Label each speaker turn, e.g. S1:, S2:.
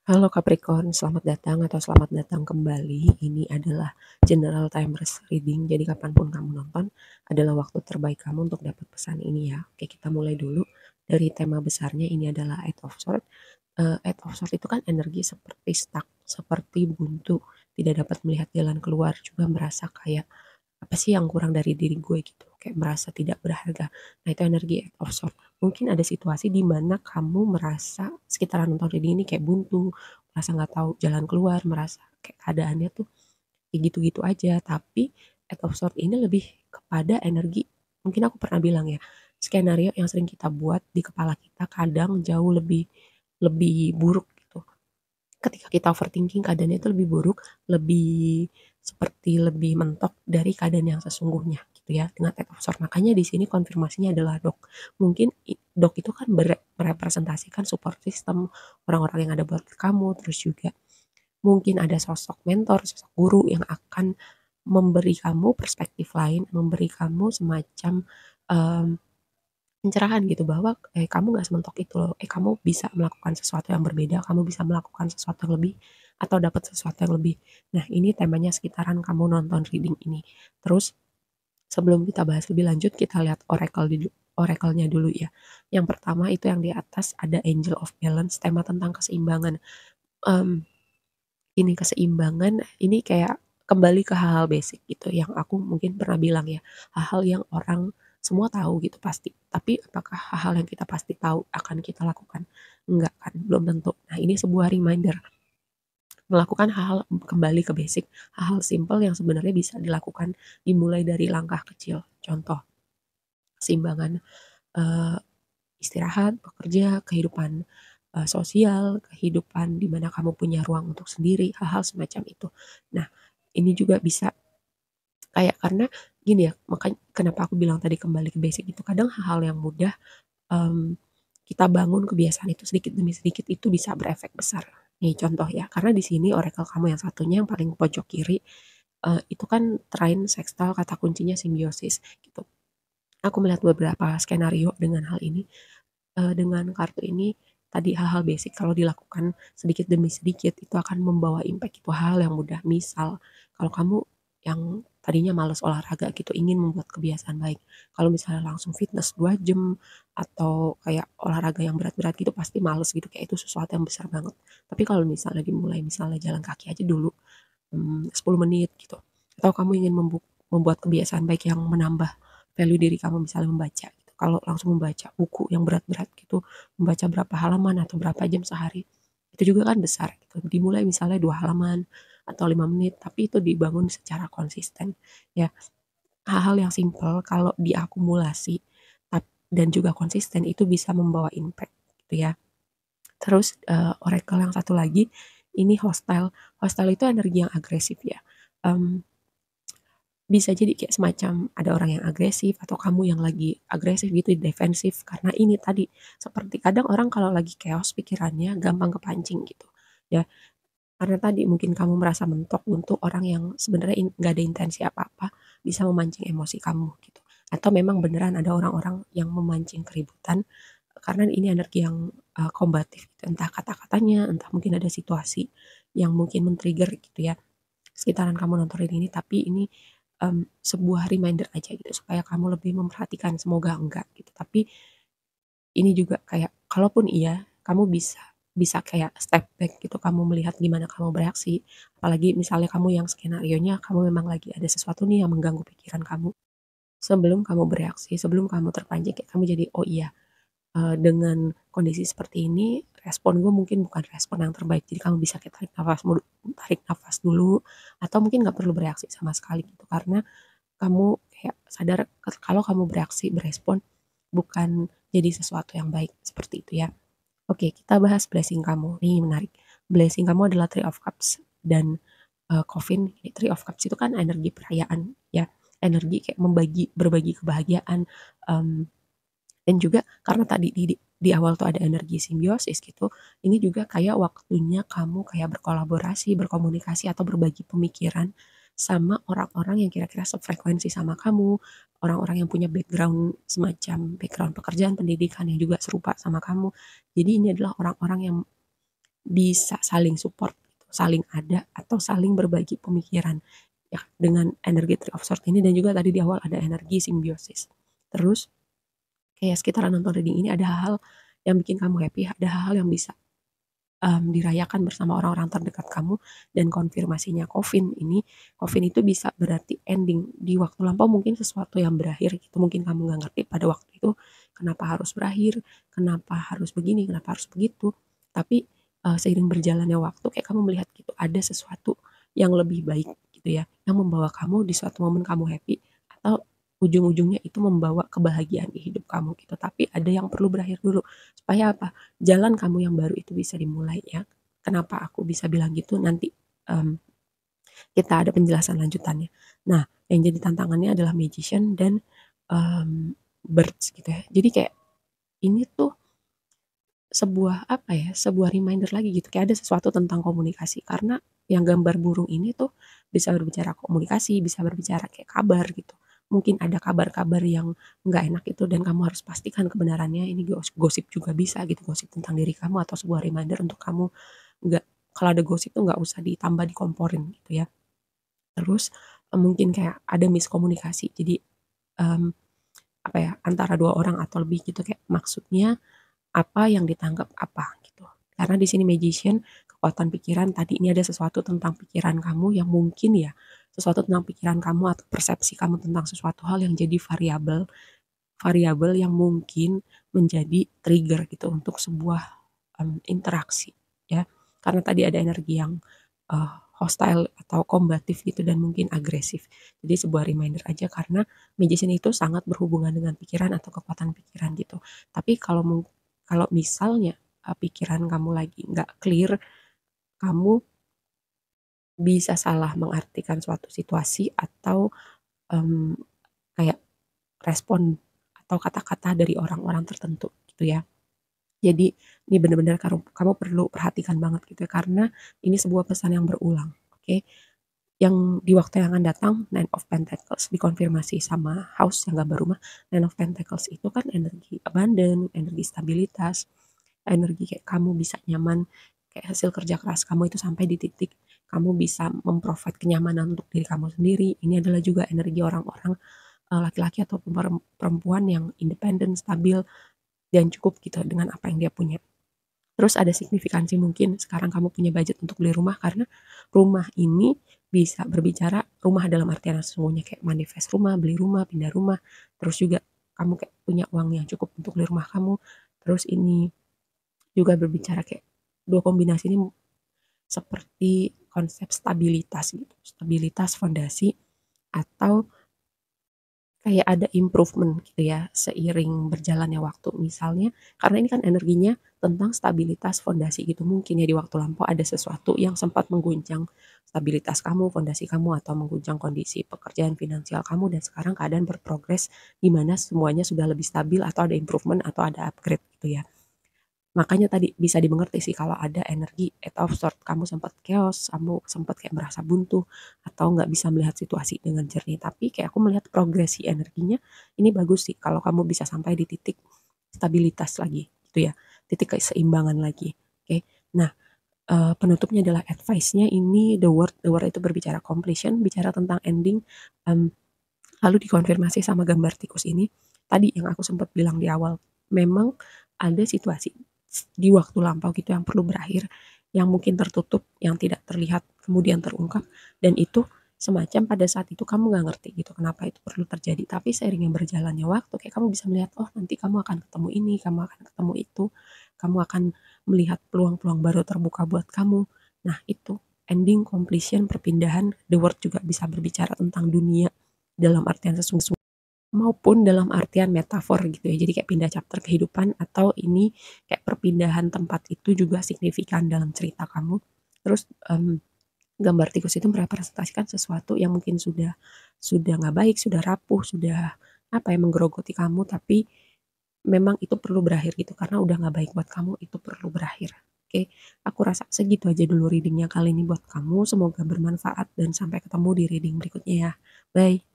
S1: Halo Capricorn, selamat datang atau selamat datang kembali. Ini adalah general timers reading, jadi kapanpun kamu nonton adalah waktu terbaik kamu untuk dapat pesan ini ya. Oke, kita mulai dulu dari tema besarnya. Ini adalah Eight of Swords. Eight of Swords itu kan energi seperti stuck, seperti buntu, tidak dapat melihat jalan keluar, juga merasa kayak apa sih yang kurang dari diri gue gitu, kayak merasa tidak berharga. Nah, itu energi Eight of Swords. Mungkin ada situasi di mana kamu merasa sekitaran nonton reading ini kayak buntu, merasa nggak tahu jalan keluar, merasa kayak keadaannya tuh kayak gitu-gitu aja. Tapi Eight of Swords ini lebih kepada energi, mungkin aku pernah bilang ya, skenario yang sering kita buat di kepala kita kadang jauh lebih lebih buruk gitu. Ketika kita overthinking keadaannya itu lebih buruk, lebih seperti lebih mentok dari keadaan yang sesungguhnya gitu ya dengan Eight of Swords. Makanya di sini konfirmasinya adalah dok. Mungkin dok itu kan merepresentasikan support system, orang-orang yang ada buat kamu, terus juga mungkin ada sosok mentor, sosok guru yang akan memberi kamu perspektif lain, memberi kamu semacam um, pencerahan gitu bahwa kamu nggak sementok itu loh, kamu bisa melakukan sesuatu yang berbeda, kamu bisa melakukan sesuatu yang lebih atau dapat sesuatu yang lebih. Nah, ini temanya sekitaran kamu nonton reading ini. Terus sebelum kita bahas lebih lanjut, kita lihat oracle-nya dulu ya. Yang pertama itu yang di atas ada Angel of Balance, tema tentang keseimbangan. Em, ini keseimbangan, ini kayak kembali ke hal-hal basic gitu yang aku mungkin pernah bilang ya, hal-hal yang orang semua tahu gitu pasti. Tapi apakah hal-hal yang kita pasti tahu akan kita lakukan? Enggak kan, belum tentu. Nah, ini sebuah reminder melakukan hal-hal kembali ke basic, hal-hal simple yang sebenarnya bisa dilakukan dimulai dari langkah kecil. Contoh, keseimbangan eh, istirahat, bekerja, kehidupan sosial, kehidupan di mana kamu punya ruang untuk sendiri, hal-hal semacam itu. Nah, ini juga bisa kayak karena gini ya, makanya kenapa aku bilang tadi kembali ke basic itu kadang hal-hal yang mudah um, kita bangun kebiasaan itu sedikit demi sedikit itu bisa berefek besar. Nih contoh ya, karena di sini oracle kamu yang satunya yang paling pojok kiri itu kan trine sextile kata kuncinya simbiosis gitu. Aku melihat beberapa skenario dengan hal ini, dengan kartu ini tadi hal-hal basic kalau dilakukan sedikit demi sedikit itu akan membawa impact, itu hal yang mudah. Misal kalau kamu yang tadinya males olahraga gitu ingin membuat kebiasaan baik, kalau misalnya langsung fitness 2 jam atau kayak olahraga yang berat-berat gitu pasti males gitu, kayak itu sesuatu yang besar banget. Tapi kalau misalnya dimulai misalnya jalan kaki aja dulu 10 menit gitu, atau kamu ingin membuat kebiasaan baik yang menambah value diri kamu misalnya membaca gitu. Kalau langsung membaca buku yang berat-berat gitu, membaca berapa halaman atau berapa jam sehari, itu juga kan besar gitu. Dimulai misalnya 2 halaman atau 5 menit, tapi itu dibangun secara konsisten ya. Hal-hal yang simpel kalau diakumulasi dan juga konsisten itu bisa membawa impact gitu ya. Terus oracle yang satu lagi ini hostile. Hostile itu energi yang agresif ya. Um, Bisa jadi kayak semacam ada orang yang agresif atau kamu yang lagi agresif gitu, defensif. Karena ini tadi, seperti kadang orang kalau lagi chaos pikirannya gampang kepancing gitu. Ya, karena tadi mungkin kamu merasa mentok untuk orang yang sebenarnya nggak ada intensi apa-apa, bisa memancing emosi kamu gitu. Atau memang beneran ada orang-orang yang memancing keributan, karena ini energi yang kombatif gitu. Entah kata-katanya, entah mungkin ada situasi yang mungkin men-trigger gitu ya sekitaran kamu nonton ini, tapi ini sebuah reminder aja gitu supaya kamu lebih memperhatikan, semoga enggak gitu. Tapi ini juga kayak kalaupun iya, kamu bisa bisa kayak step back gitu, kamu melihat gimana kamu bereaksi. Apalagi misalnya kamu yang skenarionya kamu memang lagi ada sesuatu nih yang mengganggu pikiran kamu. Sebelum kamu bereaksi, sebelum kamu terpancing kayak kamu jadi, "Oh iya, dengan kondisi seperti ini respon gue mungkin bukan respon yang terbaik." Jadi kamu bisa kayak tarik nafas dulu atau mungkin nggak perlu bereaksi sama sekali gitu karena kamu kayak sadar kalau kamu bereaksi berespon bukan jadi sesuatu yang baik seperti itu ya. Oke, kita bahas blessing kamu nih, menarik. Blessing kamu adalah Three of Cups dan Coffin. Three of Cups itu kan energi perayaan ya, energi kayak berbagi kebahagiaan. um, dan juga karena tadi di awal tuh ada energi simbiosis gitu, ini juga kayak waktunya kamu kayak berkolaborasi, berkomunikasi atau berbagi pemikiran sama orang-orang yang kira-kira sefrekuensi sama kamu, orang-orang yang punya background semacam background pekerjaan, pendidikan yang juga serupa sama kamu. Jadi ini adalah orang-orang yang bisa saling support gitu, saling ada atau saling berbagi pemikiran ya dengan energi Three of Swords ini, dan juga tadi di awal ada energi simbiosis. Terus kayak sekitaran nonton reading ini ada hal-hal yang bikin kamu happy, ada hal-hal yang bisa dirayakan bersama orang-orang terdekat kamu. Dan konfirmasinya Coffin itu bisa berarti ending. Di waktu lampau mungkin sesuatu yang berakhir gitu, mungkin kamu nggak ngerti pada waktu itu kenapa harus berakhir, kenapa harus begini, kenapa harus begitu. Tapi seiring berjalannya waktu kayak kamu melihat gitu ada sesuatu yang lebih baik gitu ya, yang membawa kamu di suatu momen kamu happy, atau ujung-ujungnya itu membawa kebahagiaan di hidup kamu gitu. Tapi ada yang perlu berakhir dulu supaya apa? Jalan kamu yang baru itu bisa dimulai ya. Kenapa aku bisa bilang gitu? Nanti um, kita ada penjelasan lanjutannya. Nah, yang jadi tantangannya adalah magician dan birds gitu ya. Jadi kayak ini tuh sebuah apa ya, sebuah reminder lagi gitu. Kayak ada sesuatu tentang komunikasi, karena yang gambar burung ini tuh bisa berbicara komunikasi, bisa berbicara kayak kabar gitu. Mungkin ada kabar-kabar yang nggak enak itu dan kamu harus pastikan kebenarannya. Ini gosip juga bisa gitu, gosip tentang diri kamu atau sebuah reminder untuk kamu nggak, kalau ada gosip tuh nggak usah ditambah dikomporin gitu ya. Terus mungkin kayak ada miskomunikasi. Jadi um, apa ya, antara dua orang atau lebih gitu, kayak maksudnya apa yang ditangkap apa gitu. Karena di sini magician, kekuatan pikiran, tadi ini ada sesuatu tentang pikiran kamu yang mungkin ya, sesuatu tentang pikiran kamu atau persepsi kamu tentang sesuatu hal yang jadi variabel variabel yang mungkin menjadi trigger gitu untuk sebuah interaksi ya. Karena tadi ada energi yang hostile atau kombatif gitu dan mungkin agresif. Jadi sebuah reminder aja, karena magician itu sangat berhubungan dengan pikiran atau kekuatan pikiran gitu. Tapi kalau misalnya pikiran kamu lagi nggak clear, kamu bisa salah mengartikan suatu situasi atau um, kayak respon atau kata-kata dari orang-orang tertentu gitu ya. Jadi ini benar-benar kamu perlu perhatikan banget gitu ya, karena ini sebuah pesan yang berulang. Oke, yang di waktu yang akan datang, Nine of Pentacles dikonfirmasi sama House yang gambar rumah. Nine of Pentacles itu kan energi abundant, energi stabilitas, energi kayak kamu bisa nyaman, kayak hasil kerja keras kamu itu sampai di titik kamu bisa memprovide kenyamanan untuk diri kamu sendiri. Ini adalah juga energi orang-orang laki-laki atau perempuan yang independen, stabil, dan cukup gitu dengan apa yang dia punya. Terus ada signifikansi, mungkin sekarang kamu punya budget untuk beli rumah, karena rumah ini bisa berbicara rumah dalam artian sesungguhnya kayak manifest rumah, beli rumah, pindah rumah. Terus juga kamu kayak punya uang yang cukup untuk beli rumah kamu. Terus ini juga berbicara kayak dua kombinasi ini seperti konsep stabilitas gitu. Stabilitas fondasi atau kayak ada improvement gitu ya seiring berjalannya waktu. Misalnya karena ini kan energinya tentang stabilitas fondasi gitu, mungkin ya di waktu lampau ada sesuatu yang sempat mengguncang stabilitas kamu, fondasi kamu, atau mengguncang kondisi pekerjaan finansial kamu, dan sekarang keadaan berprogres di mana semuanya sudah lebih stabil atau ada improvement atau ada upgrade gitu ya. Makanya tadi bisa dimengerti sih kalau ada energi Eight of Swords, kamu sempat chaos, kamu sempat kayak merasa buntu atau nggak bisa melihat situasi dengan jernih. Tapi kayak aku melihat progresi energinya ini bagus sih kalau kamu bisa sampai di titik stabilitas lagi gitu ya, titik keseimbangan lagi. Oke. Nah, penutupnya adalah advice-nya ini the word. The word itu berbicara completion, bicara tentang ending. Um, Lalu dikonfirmasi sama gambar tikus ini. Tadi yang aku sempat bilang di awal, memang ada situasi di waktu lampau gitu yang perlu berakhir, yang mungkin tertutup, yang tidak terlihat, kemudian terungkap, dan itu semacam pada saat itu kamu nggak ngerti gitu kenapa itu perlu terjadi. Tapi seiring yang berjalannya waktu, kayak kamu bisa melihat, oh nanti kamu akan ketemu ini, kamu akan ketemu itu, kamu akan melihat peluang-peluang baru terbuka buat kamu. Nah itu ending, completion, perpindahan. The word juga bisa berbicara tentang dunia dalam artian sesungguhnya maupun dalam artian metafor gitu ya. Jadi kayak pindah chapter kehidupan, atau ini kayak perpindahan tempat itu juga signifikan dalam cerita kamu. Terus gambar tikus itu merepresentasikan sesuatu yang mungkin sudah nggak baik, sudah rapuh, sudah apa ya, menggerogoti kamu, tapi memang itu perlu berakhir gitu, karena udah nggak baik buat kamu, itu perlu berakhir. Oke, aku rasa segitu aja dulu readingnya kali ini buat kamu. Semoga bermanfaat dan sampai ketemu di reading berikutnya ya. Bye.